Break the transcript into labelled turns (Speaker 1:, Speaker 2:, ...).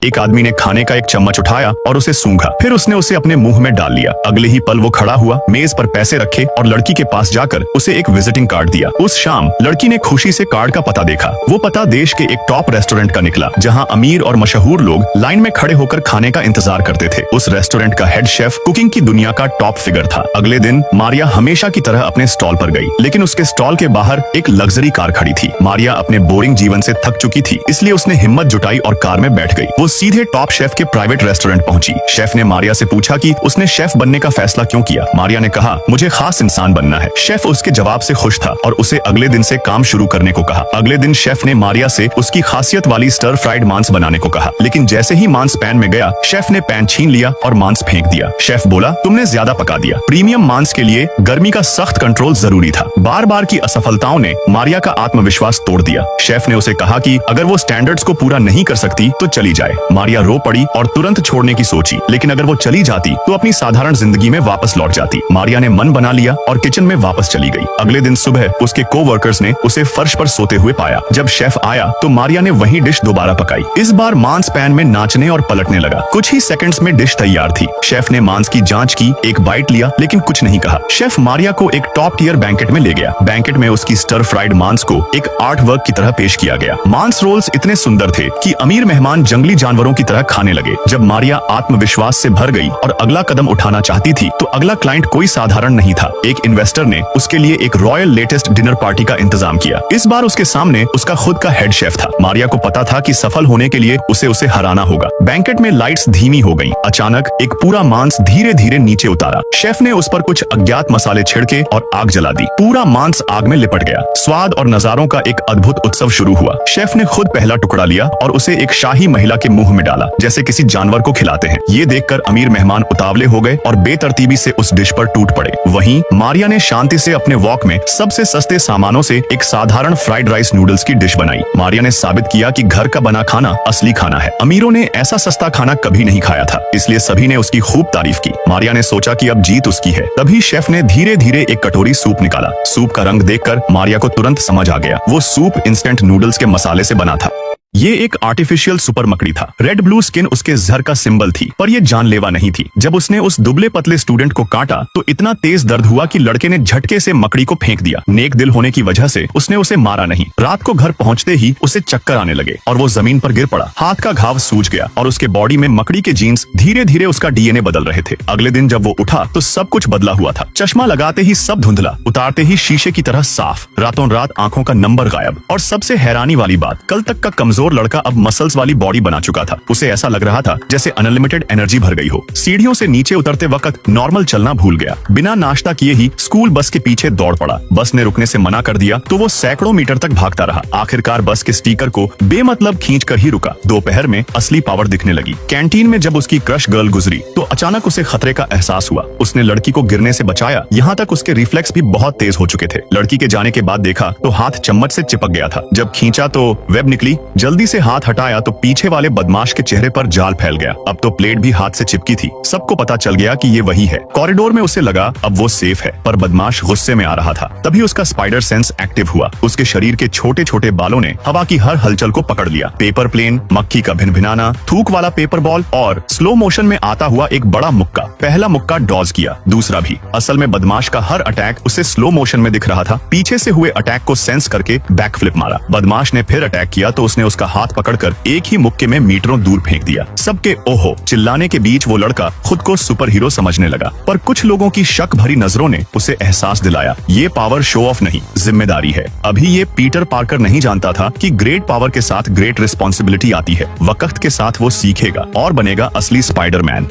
Speaker 1: एक आदमी ने खाने का एक चम्मच उठाया और उसे सूंघा, फिर उसने उसे अपने मुंह में डाल लिया। अगले ही पल वो खड़ा हुआ, मेज पर पैसे रखे और लड़की के पास जाकर उसे एक विजिटिंग कार्ड दिया। उस शाम लड़की ने खुशी से कार्ड का पता देखा। वो पता देश के एक टॉप रेस्टोरेंट का निकला, जहाँ अमीर और मशहूर लोग लाइन में खड़े होकर खाने का इंतजार करते थे। उस रेस्टोरेंट का हेड शेफ कुकिंग की दुनिया का टॉप फिगर था। अगले दिन मारिया हमेशा की तरह अपने स्टॉल पर गई, लेकिन उसके स्टॉल के बाहर एक लग्जरी कार खड़ी थी। मारिया अपने बोरिंग जीवन से थक चुकी थी, इसलिए उसने हिम्मत जुटाई और कार में बैठ गई। वो सीधे टॉप शेफ के प्राइवेट रेस्टोरेंट पहुंची। शेफ ने मारिया से पूछा कि उसने शेफ बनने का फैसला क्यों किया। मारिया ने कहा, मुझे खास इंसान बनना है। शेफ उसके जवाब से खुश था और उसे अगले दिन से काम शुरू करने को कहा। अगले दिन शेफ ने मारिया से उसकी खासियत वाली स्टर फ्राइड मांस बनाने को कहा, लेकिन जैसे ही मांस पैन में गया, शेफ ने पैन छीन लिया और मांस फेंक दिया। शेफ बोला, तुमने ज्यादा पका दिया। प्रीमियम मांस के लिए गर्मी का सख्त कंट्रोल जरूरी था। बार बार की असफलताओं ने मारिया का आत्मविश्वास तोड़ दिया। शेफ ने उसे कहा कि अगर वो स्टैंडर्ड्स को पूरा नहीं कर सकती तो चली जाए। मारिया रो पड़ी और तुरंत छोड़ने की सोची, लेकिन अगर वो चली जाती तो अपनी साधारण जिंदगी में वापस लौट जाती। मारिया ने मन बना लिया और किचन में वापस चली गई। अगले दिन सुबह उसके कोवर्कर्स ने उसे फर्श पर सोते हुए पाया। जब शेफ आया तो मारिया ने वही डिश दोबारा पकाई। इस बार मांस पैन में नाचने और पलटने लगा। कुछ ही सेकंड्स में डिश तैयार थी। शेफ ने मांस की जांच की, एक बाइट लिया, लेकिन कुछ नहीं कहा। शेफ मारिया को एक टॉप टियर बैंकेट में ले गया। बैंकेट में उसकी स्टर फ्राइड मांस को एक आर्ट वर्क की तरह पेश किया गया। मांस रोल्स इतने सुंदर थे कि अमीर मेहमान जंगली जानवरों की तरह खाने लगे। जब मारिया आत्मविश्वास से भर गई और अगला कदम उठाना चाहती थी तो अगला क्लाइंट कोई साधारण नहीं था। एक इन्वेस्टर ने उसके लिए एक रॉयल लेटेस्ट डिनर पार्टी का इंतजाम किया। इस बार उसके सामने उसका खुद का हेड शेफ था। मारिया को पता था कि सफल होने के लिए उसे हराना होगा। बैंकेट में लाइट्स धीमी हो गईं। अचानक एक पूरा मांस धीरे धीरे नीचे उतारा। शेफ ने उस पर कुछ अज्ञात मसाले छिड़के और आग जला दी। पूरा मांस आग में लिपट गया। स्वाद और नजारों का एक अद्भुत उत्सव शुरू हुआ। शेफ ने खुद पहला टुकड़ा लिया और उसे एक शाही महिला के मुंह में डाला, जैसे किसी जानवर को खिलाते हैं। ये देखकर अमीर मेहमान उतावले हो गए और बेतरतीबी से उस डिश पर टूट पड़े। वहीं मारिया ने शांति से अपने वॉक में सबसे सस्ते सामानों से एक साधारण फ्राइड राइस नूडल्स की डिश बनाई। मारिया ने साबित किया कि घर का बना खाना असली खाना है। अमीरों ने ऐसा सस्ता खाना कभी नहीं खाया था, इसलिए सभी ने उसकी खूब तारीफ की। मारिया ने सोचा कि अब जीत उसकी है। तभी शेफ ने धीरे धीरे एक कटोरी सूप निकाला। सूप का रंग देखकर मारिया को तुरंत समझ आ गया, वो सूप इंस्टेंट नूडल्स के मसाले से बना था। ये एक आर्टिफिशियल सुपर मकड़ी था। रेड ब्लू स्किन उसके जहर का सिंबल थी, पर ये जानलेवा नहीं थी। जब उसने उस दुबले पतले स्टूडेंट को काटा तो इतना तेज दर्द हुआ कि लड़के ने झटके से मकड़ी को फेंक दिया। नेक दिल होने की वजह से उसने उसे मारा नहीं। रात को घर पहुंचते ही उसे चक्कर आने लगे और वो जमीन पर गिर पड़ा। हाथ का घाव सूज गया और उसके बॉडी में मकड़ी के जीन्स धीरे धीरे उसका डीएनए बदल रहे थे। अगले दिन जब वो उठा तो सब कुछ बदला हुआ था। चश्मा लगाते ही सब धुंधला, उतारते ही शीशे की तरह साफ। रातों रात आंखों का नंबर गायब। और सबसे हैरानी वाली बात, कल तक का कमजोर लड़का अब मसल्स वाली बॉडी बना चुका था। उसे ऐसा लग रहा था जैसे अनलिमिटेड एनर्जी भर गई हो। सीढ़ियों से नीचे उतरते वक्त नॉर्मल चलना भूल गया। बिना नाश्ता किए ही स्कूल बस के पीछे दौड़ पड़ा। बस ने रुकने से मना कर दिया तो वो सैकड़ों मीटर तक भागता रहा। आखिरकार बस के स्टिकर को बेमतलब खींचकर ही रुका। दोपहर में असली पावर दिखने लगी। कैंटीन में जब उसकी क्रश गर्ल गुजरी तो अचानक उसे खतरे का एहसास हुआ। उसने लड़की को गिरने से बचाया। यहाँ तक उसके रिफ्लेक्स भी बहुत तेज हो चुके थे। लड़की के जाने के बाद देखा तो हाथ चम्मच से चिपक गया था। जब खींचा तो वेब निकली। जल्दी से हाथ हटाया तो पीछे वाले बदमाश के चेहरे पर जाल फैल गया। अब तो प्लेट भी हाथ से चिपकी थी। सबको पता चल गया कि ये वही है। कॉरिडोर में उसे लगा अब वो सेफ है, पर बदमाश गुस्से में आ रहा था। तभी उसका स्पाइडर सेंस एक्टिव हुआ। उसके शरीर के छोटे छोटे बालों ने हवा की हर हलचल को पकड़ लिया। पेपर प्लेन, मक्खी का भिनभिनाना, थूक वाला पेपर बॉल और स्लो मोशन में आता हुआ एक बड़ा मुक्का। पहला मुक्का डॉज किया, दूसरा भी। असल में बदमाश का हर अटैक उसे स्लो मोशन में दिख रहा था। पीछे से हुए अटैक को सेंस करके बैक फ्लिप मारा। बदमाश ने फिर अटैक किया तो उसने उसका हाथ पकड़कर एक ही मुक्के में मीटरों दूर फेंक दिया। सबके ओहो चिल्लाने के बीच वो लड़का खुद को सुपर हीरो समझने लगा, पर कुछ लोगों की शक भरी नजरों ने उसे एहसास दिलाया, ये पावर शो ऑफ नहीं, जिम्मेदारी है। अभी ये पीटर पार्कर नहीं जानता था कि ग्रेट पावर के साथ ग्रेट रिस्पॉन्सिबिलिटी आती है। वक्त के साथ वो सीखेगा और बनेगा असली स्पाइडरमैन।